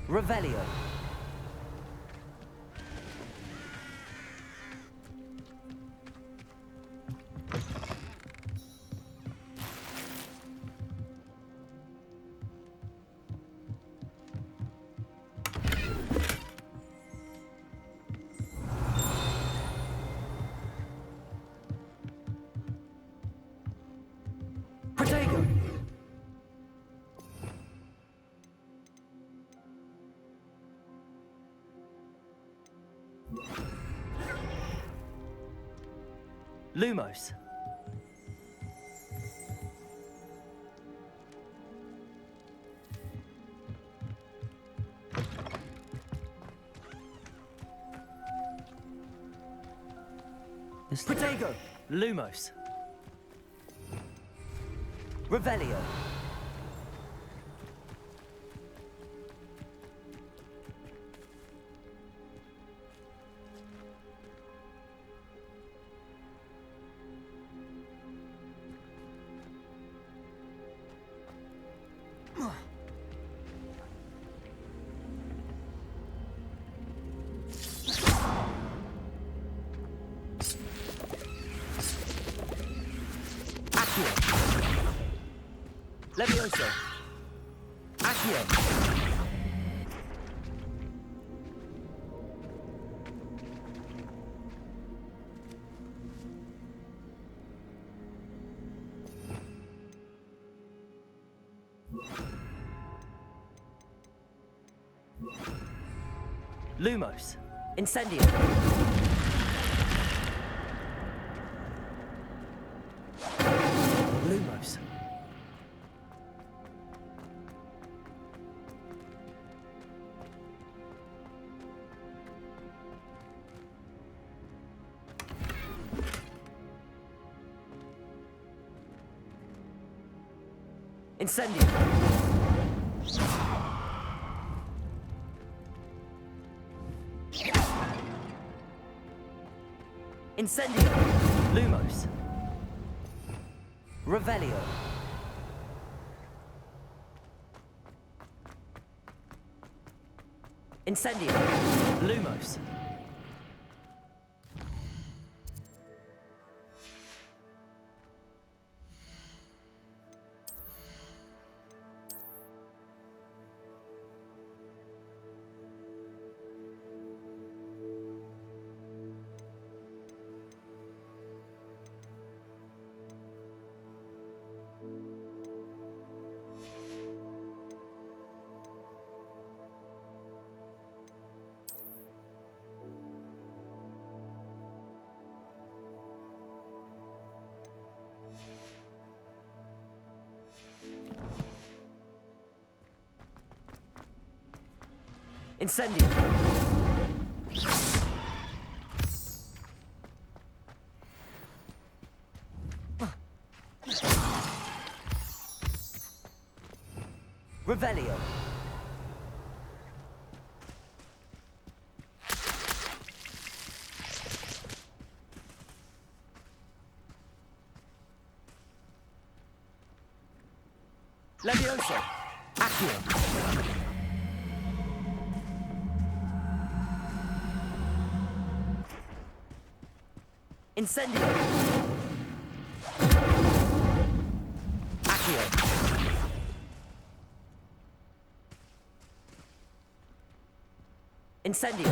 Revelio. Protego. Lumos. Protego. Lumos. Revelio. Levioso. Accio. Lumos. Incendio. Lumos. Incendio. Incendio. Lumos. Revelio. Incendio. Lumos. Incendio. Revelio. Levioso. Accio. Incendio. Accio. Incendio.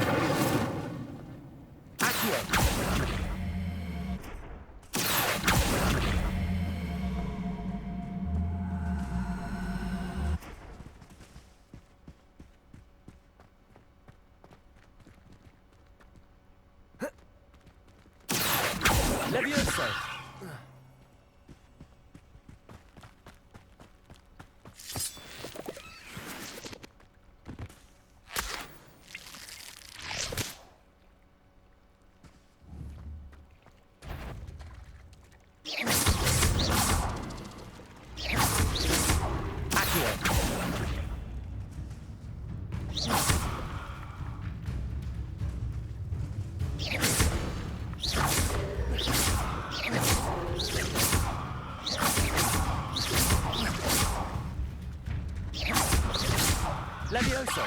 Accio. Levioso. Levioso.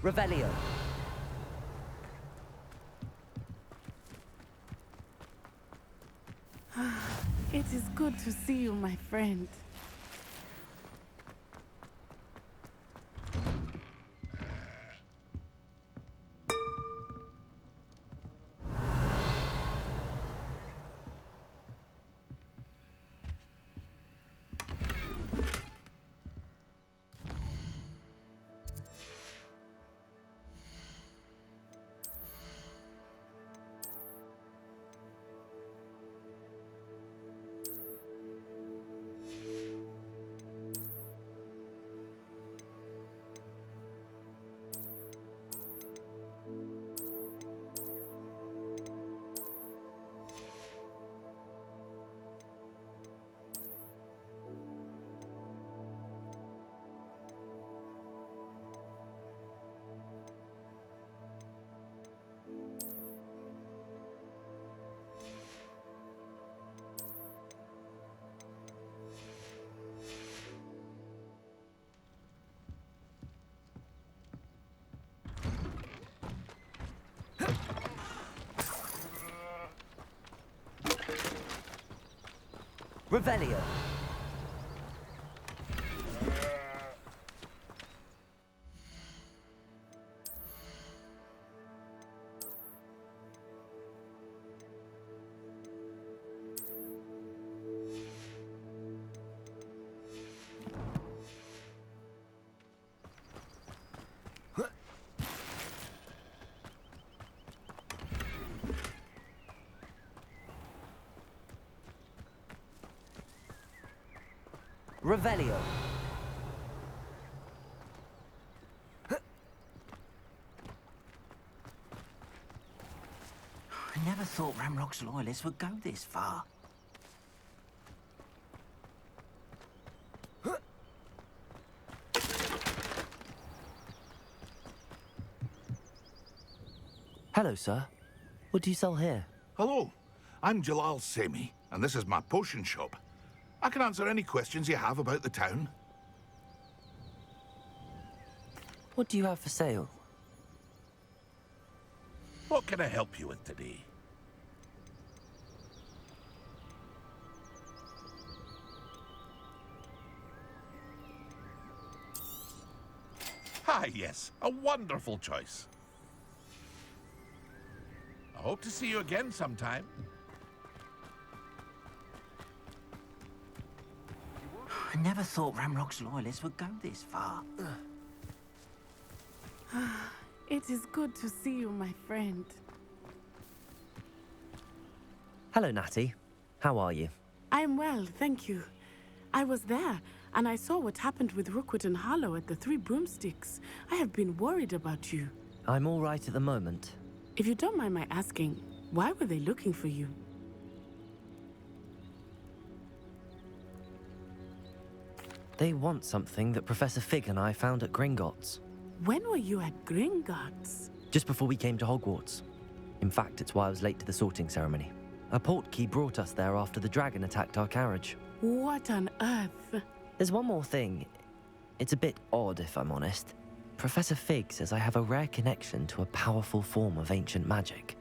Revelio. It is good to see you, my friend. Revelio. Revelio. I never thought Ramrock's loyalists would go this far. Hello, sir. What do you sell here? Hello, I'm Jalal Semi, and this is my potion shop. I can answer any questions you have about the town. What do you have for sale? What can I help you with today? Ah, yes, a wonderful choice. I hope to see you again sometime. I never thought Ramrock's loyalists would go this far. It is good to see you, my friend. Hello, Natty. How are you? I am well, thank you. I was there, and I saw what happened with Rookwood and Harlow at the Three Broomsticks. I have been worried about you. I'm all right at the moment. If you don't mind my asking, why were they looking for you? They want something that Professor Fig and I found at Gringotts. When were you at Gringotts? Just before we came to Hogwarts. In fact, it's why I was late to the sorting ceremony. A portkey brought us there after the dragon attacked our carriage. What on earth? There's one more thing. It's a bit odd, if I'm honest. Professor Fig says I have a rare connection to a powerful form of ancient magic.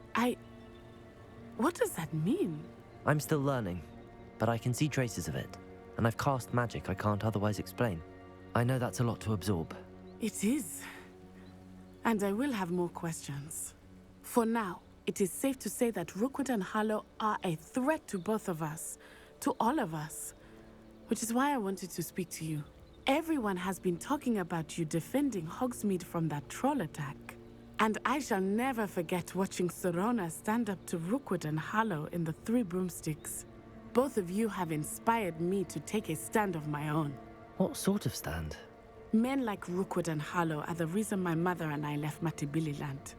What does that mean? I'm still learning, but I can see traces of it, and I've cast magic I can't otherwise explain. I know that's a lot to absorb. It is. And I will have more questions. For now, it is safe to say that Rookwood and Harlow are a threat to both of us, to all of us. Which is why I wanted to speak to you. Everyone has been talking about you defending Hogsmeade from that troll attack. And I shall never forget watching Serona stand up to Rookwood and Harlow in the Three Broomsticks. Both of you have inspired me to take a stand of my own. What sort of stand? Men like Rookwood and Harlow are the reason my mother and I left Matibililand.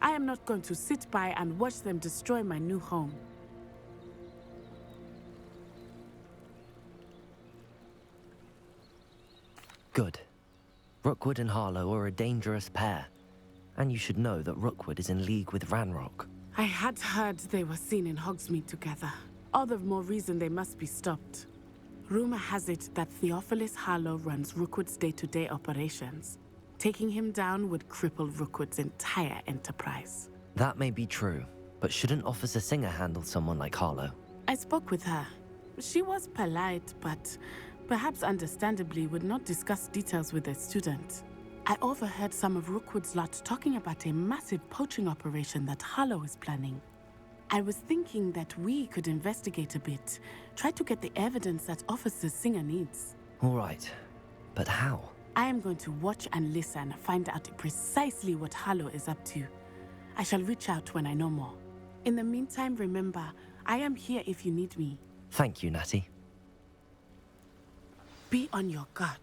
I am not going to sit by and watch them destroy my new home. Good. Rookwood and Harlow are a dangerous pair. And you should know that Rookwood is in league with Ranrock. I had heard they were seen in Hogsmeade together. All the more reason they must be stopped. Rumor has it that Theophilus Harlow runs Rookwood's day-to-day operations. Taking him down would cripple Rookwood's entire enterprise. That may be true, but shouldn't Officer Singer handle someone like Harlow? I spoke with her. She was polite, but perhaps understandably would not discuss details with a student. I overheard some of Rookwood's lot talking about a massive poaching operation that Harlow is planning. I was thinking that we could investigate a bit, try to get the evidence that Officer Singer needs. All right, but how? I am going to watch and listen, find out precisely what Harlow is up to. I shall reach out when I know more. In the meantime, remember, I am here if you need me. Thank you, Natty. Be on your guard.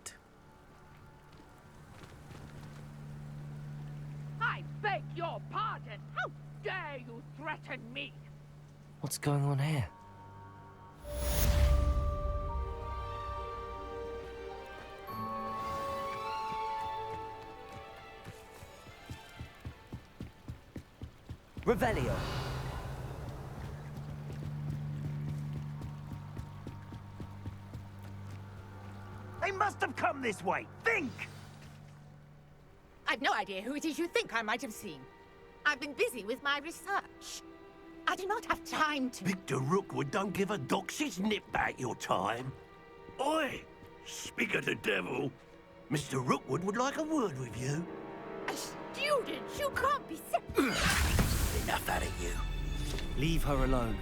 I beg your pardon. How dare you threaten me? What's going on here? Revelio. They must have come this way. Think! I've no idea who it is you think I might have seen. I've been busy with my research. I do not have time to... Victor Rookwood don't give a doxy's nip back your time. Oi! Speak of the devil. Mr. Rookwood would like a word with you. A student? You can't be so... Enough out of you. Leave her alone.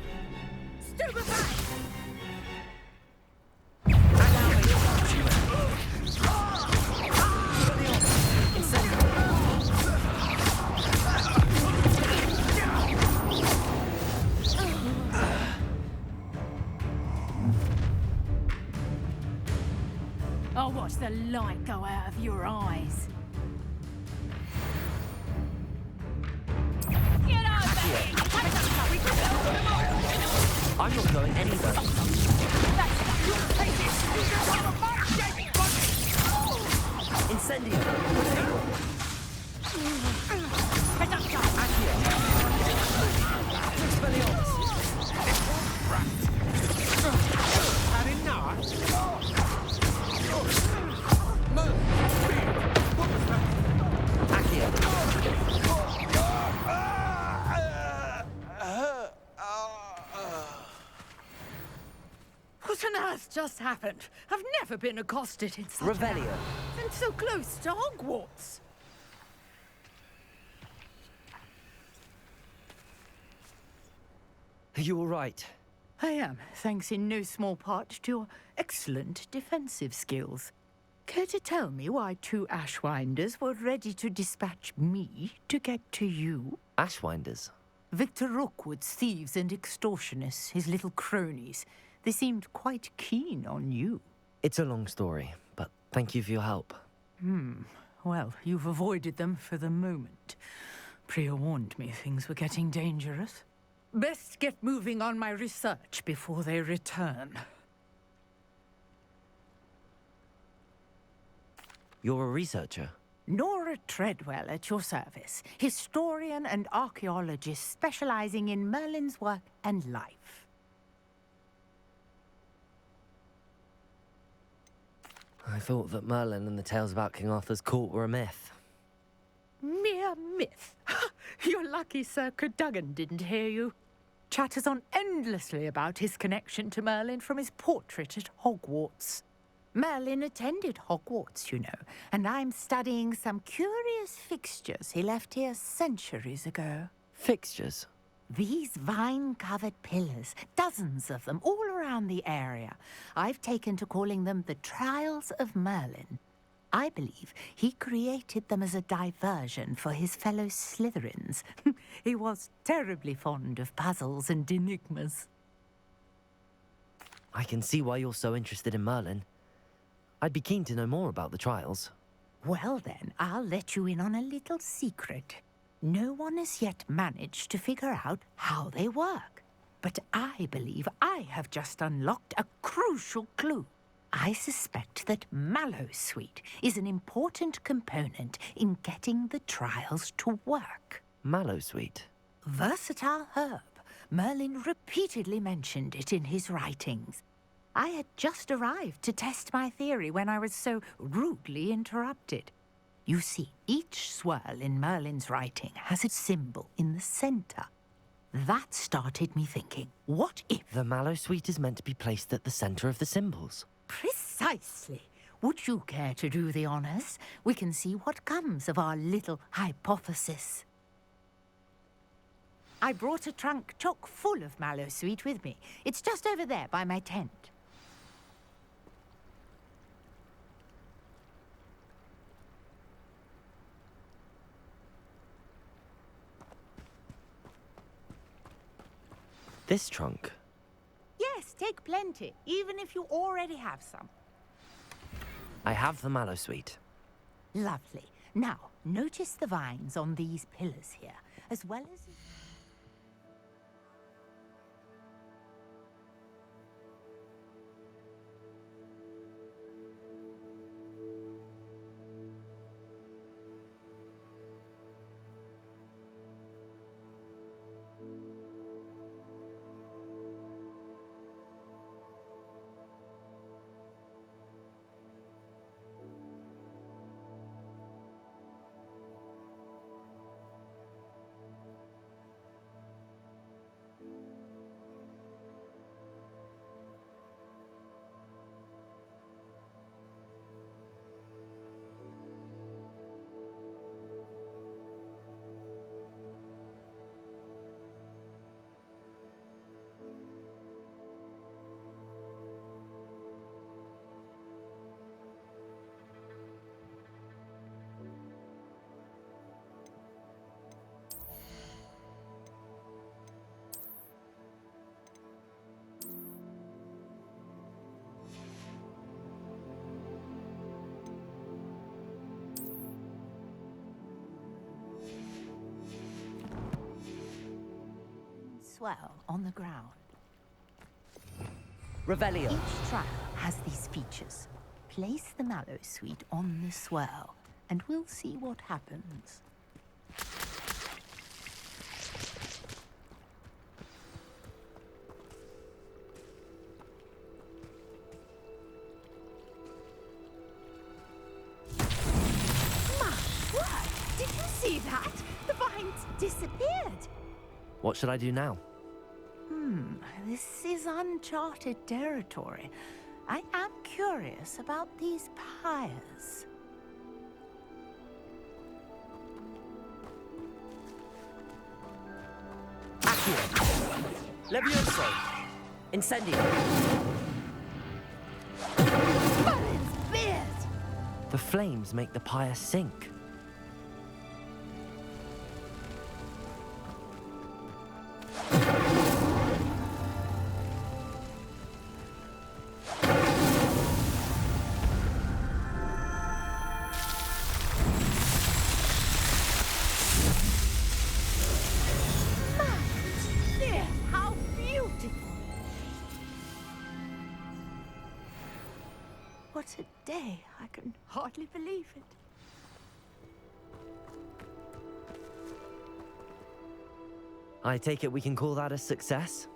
Stupefy! I'll watch the light go out of your eyes. Get over here! I'm not going anywhere. Incendio. What on earth just happened? I've never been accosted in such Revelio. and so close to Hogwarts. Are you all right? I am, thanks in no small part to your excellent defensive skills. Care to tell me why two Ashwinders were ready to dispatch me to get to you? Ashwinders. Victor Rookwood's thieves and extortionists, his little cronies. They seemed quite keen on you. It's a long story, but thank you for your help. Well, you've avoided them for the moment. Priya warned me things were getting dangerous. Best get moving on my research before they return. You're a researcher? Nora Treadwell at your service, historian and archaeologist specializing in Merlin's work and life. I thought that Merlin and the tales about King Arthur's court were a myth. Mere myth. You're lucky Sir Cadogan didn't hear you. Chatters on endlessly about his connection to Merlin from his portrait at Hogwarts. Merlin attended Hogwarts, you know, and I'm studying some curious fixtures he left here centuries ago. Fixtures? These vine-covered pillars, dozens of them, all around the area. I've taken to calling them the Trials of Merlin. I believe he created them as a diversion for his fellow Slytherins. He was terribly fond of puzzles and enigmas. I can see why you're so interested in Merlin. I'd be keen to know more about the trials. Well then, I'll let you in on a little secret. No one has yet managed to figure out how they work. But I believe I have just unlocked a crucial clue. I suspect that Mallowsweet is an important component in getting the trials to work. Mallowsweet? Versatile herb. Merlin repeatedly mentioned it in his writings. I had just arrived to test my theory when I was so rudely interrupted. You see, each swirl in Merlin's writing has a symbol in the center. That started me thinking, what if... The mallow sweet is meant to be placed at the center of the symbols. Precisely. Would you care to do the honors? We can see what comes of our little hypothesis. I brought a trunk chock full of mallow sweet with me. It's just over there by my tent. This trunk. Yes, take plenty, even if you already have some. I have the mallow sweet. Lovely. Now, notice the vines on these pillars here, as well as... swell on the ground. Revelio. Each trial has these features. Place the mallow sweet on the swirl, and we'll see what happens. My word! Did you see that? The vines disappeared. What should I do now? This is uncharted territory. I am curious about these pyres. Accio. Levioso. Incendio. Merlin's beard! The flames make the pyre sink. What a day. I can hardly believe it. I take it we can call that a success?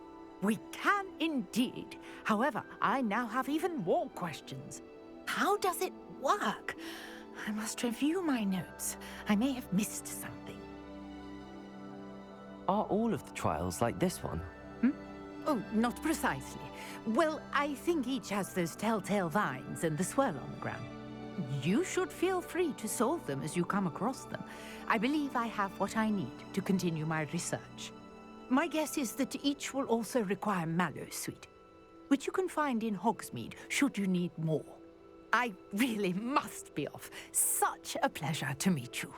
We can indeed. However, I now have even more questions. How does it work? I must review my notes. I may have missed something. Are all of the trials like this one? Oh, not precisely. Well, I think each has those telltale vines and the swirl on the ground. You should feel free to solve them as you come across them. I believe I have what I need to continue my research. My guess is that each will also require mallow sweet, which you can find in Hogsmeade should you need more. I really must be off. Such a pleasure to meet you.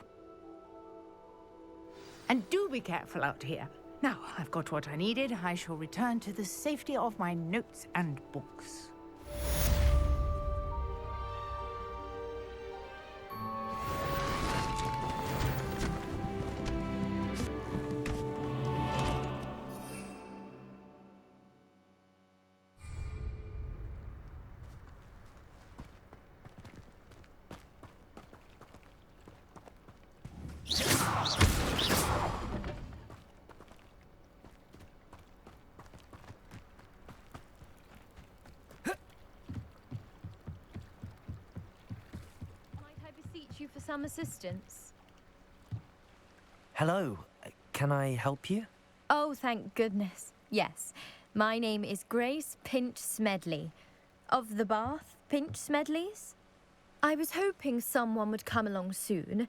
And do be careful out here. Now, I've got what I needed. I shall return to the safety of my notes and books. you for some assistance? Hello. Can I help you? Oh, thank goodness. Yes. My name is Grace Pinch Smedley. Of the Bath Pinch Smedleys? I was hoping someone would come along soon.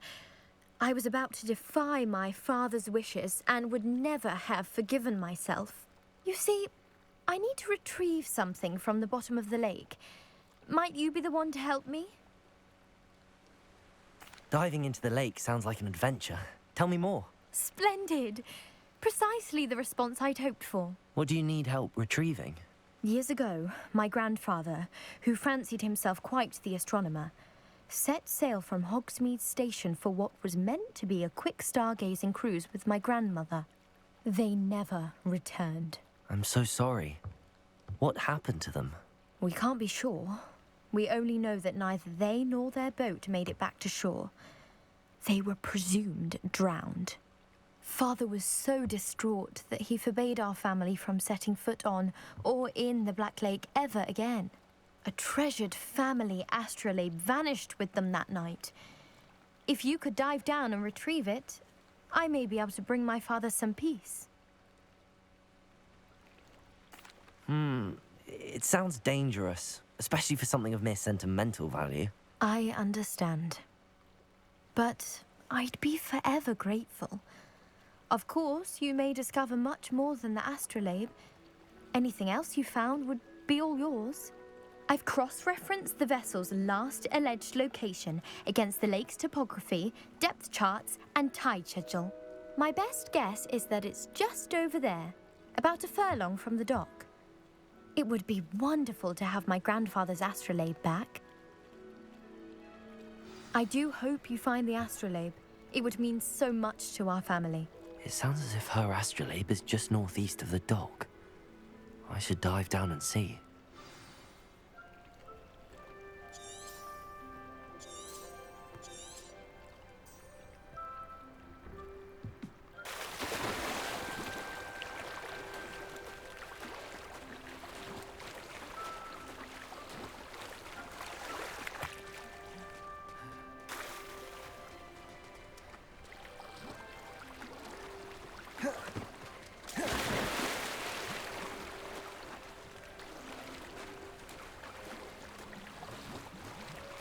I was about to defy my father's wishes and would never have forgiven myself. You see, I need to retrieve something from the bottom of the lake. Might you be the one to help me? Diving into the lake sounds like an adventure. Tell me more. Splendid! Precisely the response I'd hoped for. What do you need help retrieving? Years ago, my grandfather, who fancied himself quite the astronomer, set sail from Hogsmeade Station for what was meant to be a quick stargazing cruise with my grandmother. They never returned. I'm so sorry. What happened to them? We can't be sure. We only know that neither they nor their boat made it back to shore. They were presumed drowned. Father was so distraught that he forbade our family from setting foot on or in the Black Lake ever again. A treasured family astrolabe vanished with them that night. If you could dive down and retrieve it, I may be able to bring my father some peace. It sounds dangerous, especially for something of mere sentimental value. I understand. But I'd be forever grateful. Of course, you may discover much more than the astrolabe. Anything else you found would be all yours. I've cross-referenced the vessel's last alleged location against the lake's topography, depth charts, and tide schedule. My best guess is that it's just over there, about a furlong from the dock. It would be wonderful to have my grandfather's astrolabe back. I do hope you find the astrolabe. It would mean so much to our family. It sounds as if her astrolabe is just northeast of the dock. I should dive down and see.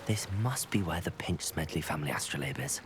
This must be where the Pinch Smedley family astrolabe is.